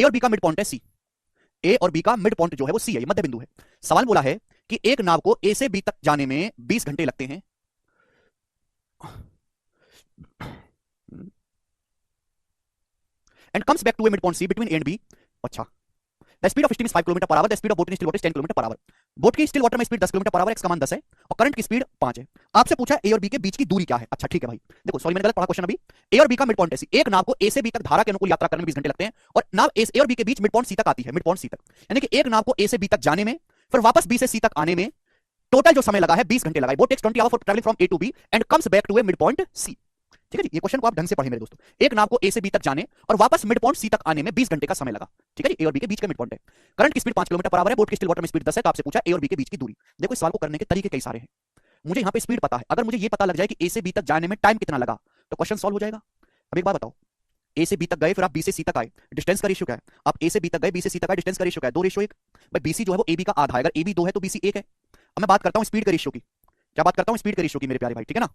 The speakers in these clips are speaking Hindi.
ए और बी का मिड पॉइंट है सी। ए और बी का मिड पॉइंट जो है वो सी है, ये मध्य बिंदु है। सवाल बोला है कि एक नाव को ए से बी तक जाने में 20 घंटे लगते हैं and comes back to a mid point C between A and B. अच्छा, the speed of stream is 5 kilometre per hour, the speed of boat in still water is 10 kilometre per hour. Boat की स्टिल वाटर में speed 10 kilometre per hour, x का मान 10 है और करंट की स्पीड 5 है। आपसे पूछा ए और बी के बीच की दूरी क्या है। अच्छा ठीक है भाई, देखो सॉरी मैंने गलत पढ़ा क्वेश्चन। अभी ए और बी का मिड पॉइंट है सी। एक नाव को ए से बी तक धारा के अनुकूल यात्रा करने में 20 घंटे लगते हैं और नाव ए और बी के बीच मिड पॉइंट सी तक आती है, मिड पॉइंट सी तक। यानी कि एक नाव को ए से बी तक जाने में फिर वापस बी से सी तक आने में टोटल जो समय लगा है 20 घंटे लगा है। Boat takes 20 hour for travelling from A to B and comes back to a mid point C. ठीक है जी, ये क्वेश्चन को आप ढंग से पढ़े मेरे दोस्तों। एक नाव को ए से बी तक जाने और वापस मिड पॉइंट सी तक आने में 20 घंटे का समय लगा। ठीक है जी, ए और बी के बीच का मिड पॉइंट है। करंट की स्पीड 5 किलोमीटर पर आवर है, बोट की स्टिल वाटर में स्पीड 10 है। तो आपसे पूछा ए और बी के बीच की दूरी। देखो इस सवाल को करने के तरीके कई सारे हैं। मुझे यहाँ पे स्पीड पता है, अगर मुझे ये पता लग जाए कि ए से बी तक जाने में टाइम कितना लगा तो क्वेश्चन सॉल्व हो जाएगा। अब एक बात बताओ, ए से बी तक गए, फिर आप बी से सी तक आए, डिस्टेंस का रेशियो क्या है? आप ए से बी तक गए, बी से सी तक आए, डिस्टेंस का रेशियो क्या है? 2:1। भाई बीसी जो है वो ए बी का आधा है, अगर ए बी 2 है तो बीसी 1 है। अब मैं बात करता हूँ स्पीड के रेशियो की। क्या बात करता हूं? स्पीड के रेशियो की मेरे प्यारे भाई, ठीक है ना।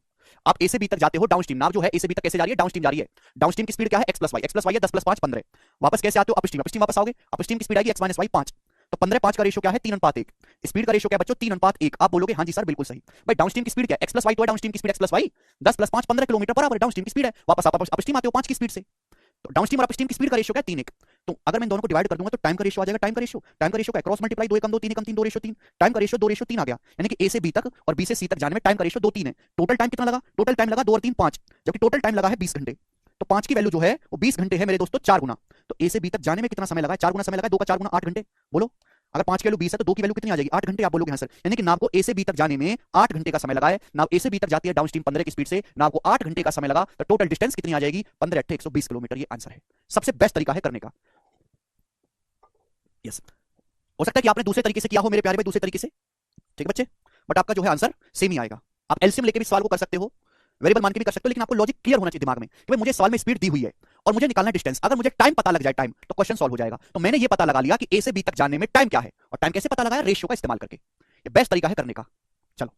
आप ए से बी तक जाते हो डाउन स्ट्रीम, नाव जो है ए से बी तक कैसे जा रही है? डाउन स्ट्रीम जा रही है। डाउन स्ट्रीम की स्पीड क्या है? एक्स प्लस वाई है 10 + 5 15। वापस कैसे आते हो? अप स्ट्रीम, अप स्ट्रीम वापस आओगे, अप स्ट्रीम की स्पीड आएगी एक्स माइनस वाई 5। तो 15 5 का रेशियो क्या है? 3:1। स्पीड का रेशियो क्या है बच्चों? 3:1। आप बोलोगे हाँ जी सर बिल्कुल सही। भाई डाउन स्ट्रीम की स्पीड क्या है? एक्स प्लस वाई तो है डाउन स्ट्रीम की speed, X plus Y 10 + 5 15 kilometre per hour downstream की स्पीड है। वापस आप अप स्ट्रीम आते हो 5 की स्पीड से। तो डाउनस्ट्रीम और अपस्ट्रीम की स्पीड का रेशियो क्या है? 3:1। तो अगर मैं इन दोनों को डिवाइड कर दूंगा तो टाइम का रेशियो आ जाएगा। टाइम का रेशियो क्या है? Cross multiply 2 = 2 3 = 3 2:3। टाइम का रेशियो 2:3 आ गया। यानी कि ए से बी तक और बी से सी तक जाने में टाइम का रेशियो 2 3 है। टोटल टाइम कितना लगा? टोटल टाइम लगा 2 और 3 5, जबकि टोटल टाइम लगा है 20 घंटे। तो 5 की वैल्यू जो है वो 20 घंटे है मेरे दोस्तों, 4 गुना। तो ए से बी तक जाने में कितना समय लगा है? 4 गुना समय लगा है। 2 का 4 गुना 8 घंटे। बोलो, अगर 5 की वैल्यू 20 है तो 2 की वैल्यू कितनी आ जाएगी? 8 घंटे। आप बोलोगे हाँ सर। यानी कि नाव को ए से बी तक जाने में 8 घंटे का समय लगा है। नाव ए से बी तक जाती है डाउन स्ट्रीम 15 की स्पीड से, नाव को 8 घंटे का समय लगा, तो टोटल डिस्टेंस कितनी आ जाएगी? 15 8 120 किलोमीटर। ये आंसर है, सबसे बेस्ट तरीका है करने का। यस, हो सकता है कि आपने दूसरे तरीके से किया हो मेरे प्यारे भाई, दूसरे तरीके से, ठीक है बच्चे, बट आपका जो है आंसर सेम ही आएगा। आप एलसीएम लेके भी सवाल को कर सकते हो, वेरिएबल मान के भी कर सकते हो, लेकिन आपको लॉजिक क्लियर होना चाहिए दिमाग में कि भाई मुझे सवाल में स्पीड दी हुई है और मुझे निकालना डिस्टेंस। अगर मुझे टाइम पता लग जाए टाइम, तो क्वेश्चन सॉल्व हो जाएगा। तो मैंने ये पता लगा लिया कि ए से बी तक जाने में टाइम क्या है, और टाइम कैसे पता लगाया? रेशियो का इस्तेमाल करके। ये बेस्ट तरीका है करने का। चलो